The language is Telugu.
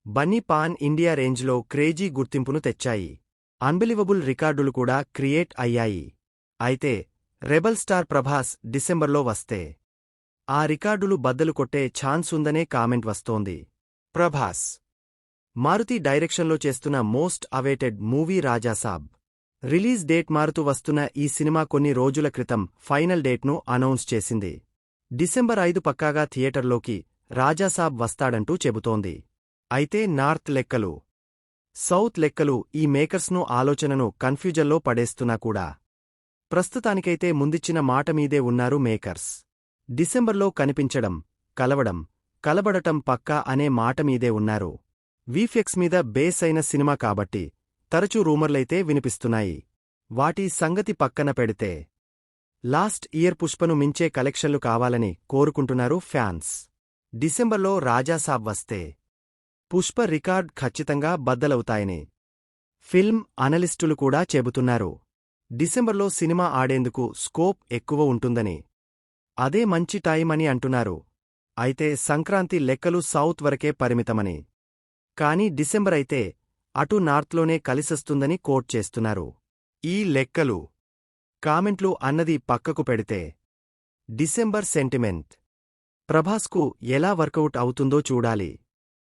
బన్నీ పాన్ ఇండియా రేంజ్లో క్రేజీ గుర్తింపును తెచ్చాయి. అన్బిలీవబుల్ రికార్డులు కూడా క్రియేట్ అయ్యాయి. అయితే రెబల్ స్టార్ ప్రభాస్ డిసెంబర్లో వస్తే ఆ రికార్డులు బద్దలు కొట్టే ఛాన్స్ ఉందనే కామెంట్ వస్తోంది. ప్రభాస్ మారుతి డైరెక్షన్లో చేస్తున్న most awaited movie Rajasaab release date మారుతూ వస్తున్న ఈ సినిమా కొన్ని రోజుల క్రితం ఫైనల్ డేట్ను అనౌన్స్ చేసింది. డిసెంబర్ 5 పక్కాగా థియేటర్లోకి రాజాసాబ్ వస్తాడంటూ చెబుతోంది. అయితే నార్త్ లెక్కలు, సౌత్ లెక్కలు ఈ మేకర్స్ను ఆలోచనను కన్ఫ్యూజన్లో పడేస్తున్నా కూడా ప్రస్తుతానికైతే ముందిచ్చిన మాటమీదే ఉన్నారు మేకర్స్. డిసెంబర్లో కనిపించడం, కలబడటం పక్కా అనే మాటమీదే ఉన్నారు. వీఫెక్స్ మీద బేస్ అయిన సినిమా కాబట్టి తరచూ రూమర్లైతే వినిపిస్తున్నాయి. వాటి సంగతి పక్కన పెడితే లాస్ట్ ఇయర్ పుష్పను మించే కలెక్షన్లు కావాలని కోరుకుంటున్నారు ఫ్యాన్స్. డిసెంబర్లో రాజాసాబ్ వస్తే పుష్ప రికార్డ్ ఖచ్చితంగా బద్దలవుతాయని ఫిల్మ్ అనలిస్టులు కూడా చెబుతున్నారు. డిసెంబర్లో సినిమా ఆడేందుకు స్కోప్ ఎక్కువ ఉంటుందని, అదే మంచి టైం అని అంటున్నారు. అయితే సంక్రాంతి లెక్కలు సౌత్ వరకే పరిమితమని, కానీ డిసెంబర్ అయితే అటు నార్త్లోనే కలిసొస్తుందని కోట్ చేస్తున్నారు. ఈ లెక్కలు, కామెంట్లు అన్నది పక్కకు పెడితే డిసెంబర్ సెంటిమెంట్ ప్రభాస్కు ఎలా వర్కౌట్ అవుతుందో చూడాలి.